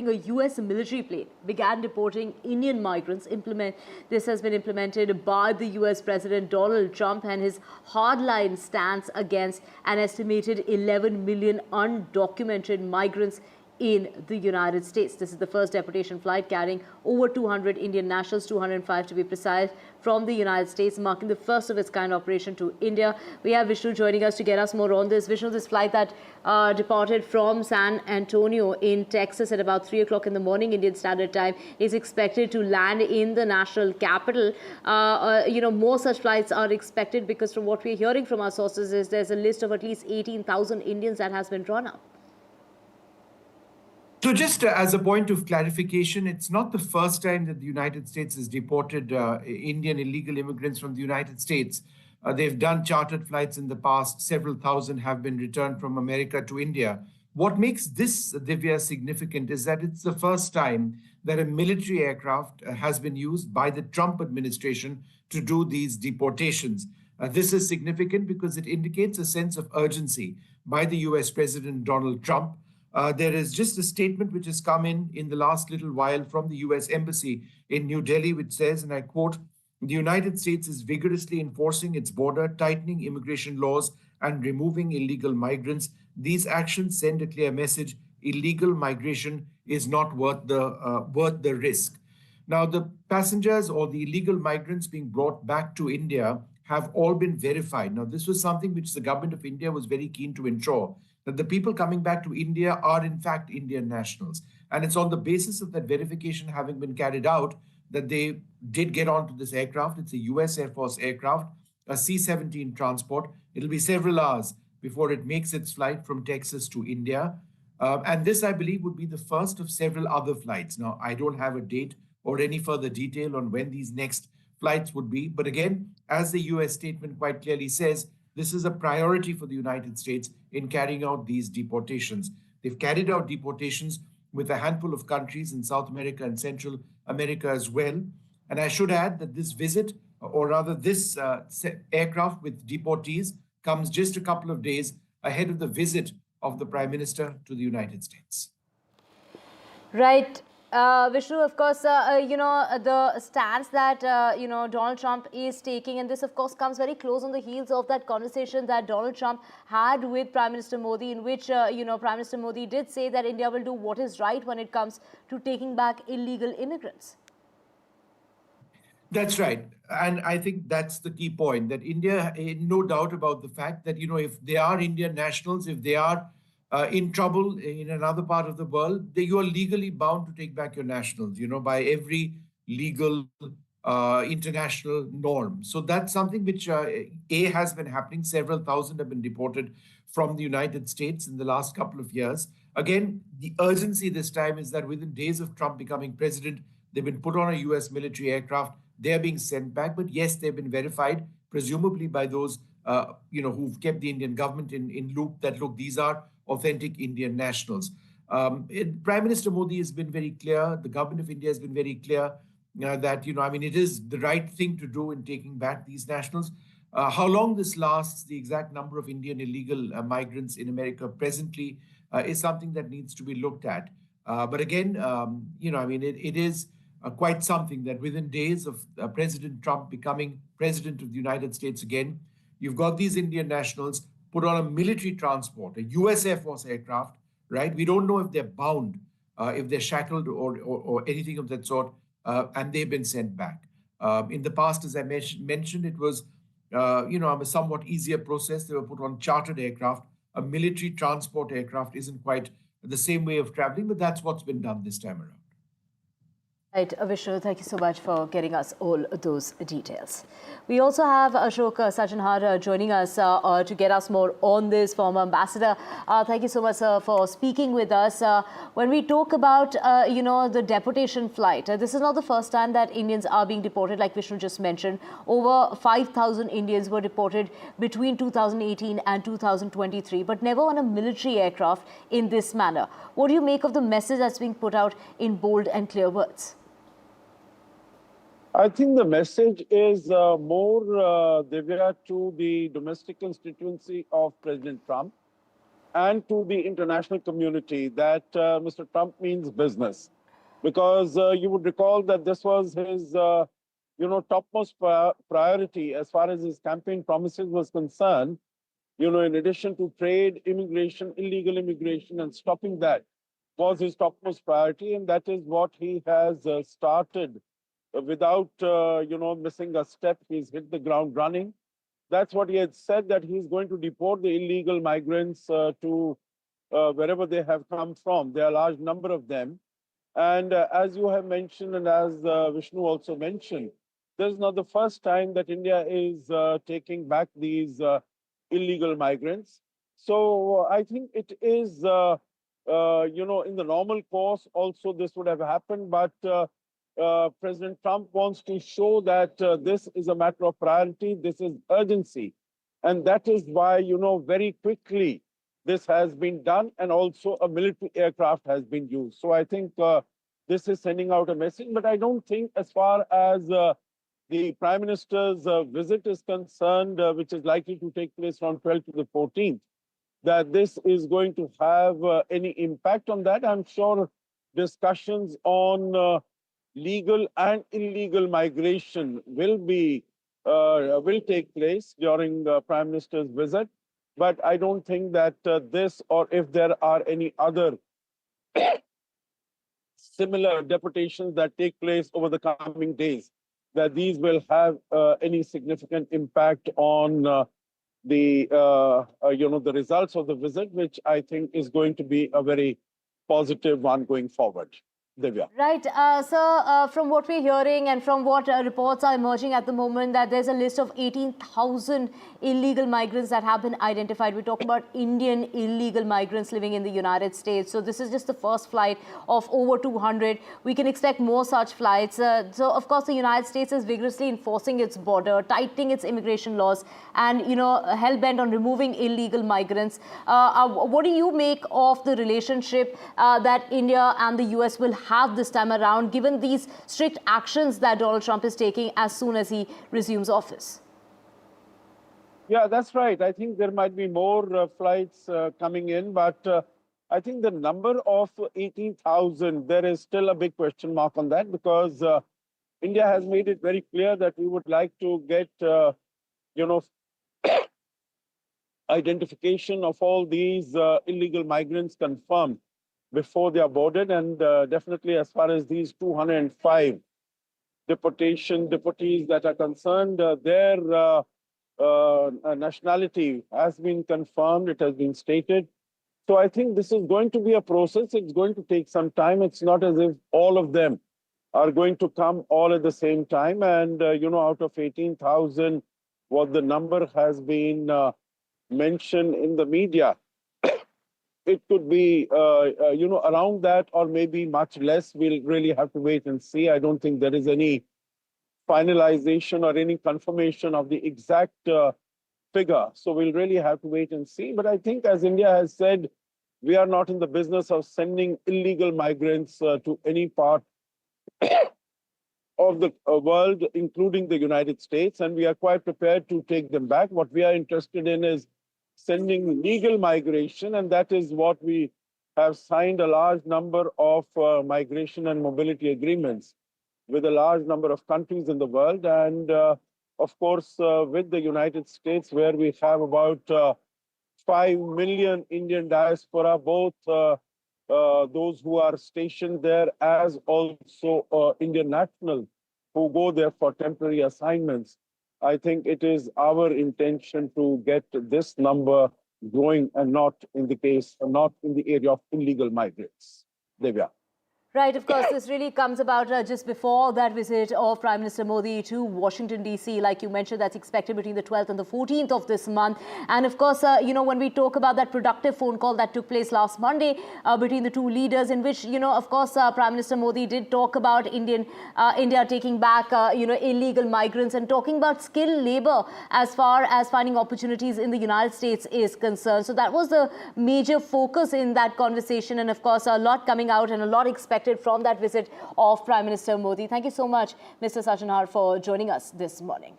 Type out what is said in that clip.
a U.S. military plane began deporting Indian migrants. This has been implemented by the U.S. President Donald Trump and his hardline stance against an estimated 11 million undocumented migrants in the United States. This is the first deportation flight carrying over 200 Indian nationals, 205 to be precise, from the United States, marking the first of its kind operation to India. We have Vishnu joining us to get us more on this. Vishnu, this flight that departed from San Antonio in Texas at about 3 o'clock in the morning Indian Standard Time is expected to land in the national capital. More such flights are expected because from what we're hearing from our sources is there's a list of at least 18,000 Indians that has been drawn up. So just as a point of clarification, it's not the first time that the United States has deported Indian illegal immigrants from the United States. They've done chartered flights in the past. Several thousand have been returned from America to India. What makes this, Divya, significant is that it's the first time that a military aircraft has been used by the Trump administration to do these deportations. This is significant because it indicates a sense of urgency by the US President Donald Trump. There is just a statement which has come in the last little while from the US Embassy in New Delhi, which says, and I quote, "The United States is vigorously enforcing its border, tightening immigration laws, and removing illegal migrants. These actions send a clear message: illegal migration is not worth the risk." Now, the passengers or the illegal migrants being brought back to India have all been verified. Now, this was something which the government of India was very keen to ensure, that the people coming back to India are in fact Indian nationals. And it's on the basis of that verification having been carried out that they did get onto this aircraft. It's a US Air Force aircraft, a C-17 transport. It'll be several hours before it makes its flight from Texas to India. And this, I believe, would be the first of several other flights. Now, I don't have a date or any further detail on when these next flights would be. But again, as the US statement quite clearly says, this is a priority for the United States in carrying out these deportations. They've carried out deportations with a handful of countries in South America and Central America as well. And I should add that this visit, or rather this aircraft with deportees, comes just a couple of days ahead of the visit of the Prime Minister to the United States. Right. Vishnu, of course, the stance that, Donald Trump is taking, and this, of course, comes very close on the heels of that conversation that Donald Trump had with Prime Minister Modi, in which, Prime Minister Modi did say that India will do what is right when it comes to taking back illegal immigrants. That's right. And I think that's the key point, that India, no doubt about the fact that, if they are Indian nationals, if they are in trouble in another part of the world, you are legally bound to take back your nationals, by every legal international norm. So that's something which has been happening. Several thousand have been deported from the United States in the last couple of years. Again, the urgency this time is that within days of Trump becoming president, they've been put on a US military aircraft. They're being sent back. But yes, they've been verified, presumably by those who've kept the Indian government in loop that, look, these are authentic Indian nationals. Prime Minister Modi has been very clear. The government of India has been very clear that, it is the right thing to do in taking back these nationals. How long this lasts, the exact number of Indian illegal migrants in America presently is something that needs to be looked at. But again, it is quite something that within days of President Trump becoming president of the United States again, you've got these Indian nationals put on a military transport, a US Air Force aircraft, right? We don't know if they're bound, if they're shackled or anything of that sort, and they've been sent back. In the past, as I mentioned, it was, a somewhat easier process. They were put on chartered aircraft. A military transport aircraft isn't quite the same way of traveling, but that's what's been done this time around. Right, Vishnu, thank you so much for getting us all those details. We also have Ashok Sajanhar joining us to get us more on this, former ambassador. Thank you so much, sir, for speaking with us. When we talk about, the deportation flight, this is not the first time that Indians are being deported, like Vishnu just mentioned. Over 5,000 Indians were deported between 2018 and 2023, but never on a military aircraft in this manner. What do you make of the message that's being put out in bold and clear words? I think the message is more, Divya, to the domestic constituency of President Trump and to the international community that Mr. Trump means business. Because you would recall that this was his, topmost priority as far as his campaign promises was concerned. In addition to trade, immigration, illegal immigration, and stopping that was his topmost priority, and that is what he has started without, missing a step. He's hit the ground running. That's what he had said, that he's going to deport the illegal migrants to wherever they have come from. There are a large number of them. And as you have mentioned, and as Vishnu also mentioned, this is not the first time that India is taking back these illegal migrants. So I think it is, in the normal course also this would have happened, but President Trump wants to show that this is a matter of priority, this is urgency. And that is why, very quickly this has been done, and also a military aircraft has been used. So I think this is sending out a message, but I don't think as far as the Prime Minister's visit is concerned, which is likely to take place from 12th to the 14th, that this is going to have any impact on that. I'm sure discussions on legal and illegal migration will take place during the Prime Minister's visit. But I don't think that this, or if there are any other similar deportations that take place over the coming days, that these will have any significant impact on the results of the visit, which I think is going to be a very positive one going forward. Divya. Right. Sir, from what we're hearing and from what reports are emerging at the moment, that there's a list of 18,000 illegal migrants that have been identified. We're talking about Indian illegal migrants living in the United States. So this is just the first flight of over 200. We can expect more such flights. So, of course, the United States is vigorously enforcing its border, tightening its immigration laws, and, hell-bent on removing illegal migrants. What do you make of the relationship that India and the US will have this time around, given these strict actions that Donald Trump is taking as soon as he resumes office? Yeah, that's right. I think there might be more flights coming in, but I think the number of 18,000, there is still a big question mark on that, because India has made it very clear that we would like to get, identification of all these illegal migrants confirmed before they are boarded. And definitely as far as these 205 deportees that are concerned, their nationality has been confirmed, it has been stated. So I think this is going to be a process. It's going to take some time. It's not as if all of them are going to come all at the same time. And, out of 18,000, what the number has been mentioned in the media, it could be, around that, or maybe much less. We'll really have to wait and see. I don't think there is any finalization or any confirmation of the exact figure. So we'll really have to wait and see. But I think, as India has said, we are not in the business of sending illegal migrants to any part of the world, including the United States, and we are quite prepared to take them back. What we are interested in is sending legal migration, and that is what we have signed a large number of migration and mobility agreements with a large number of countries in the world. And of course, with the United States, where we have about 5 million Indian diaspora, both those who are stationed there as also Indian nationals who go there for temporary assignments. I think it is our intention to get this number growing, and not in the area of illegal migrants. Divya. Right, of course, this really comes about just before that visit of Prime Minister Modi to Washington, D.C. Like you mentioned, that's expected between the 12th and the 14th of this month. And of course, when we talk about that productive phone call that took place last Monday between the two leaders, in which, of course, Prime Minister Modi did talk about India taking back, illegal migrants, and talking about skilled labor as far as finding opportunities in the United States is concerned. So that was the major focus in that conversation. And of course, a lot coming out and a lot expected from that visit of Prime Minister Modi. Thank you so much, Mr. Sajanhar, for joining us this morning.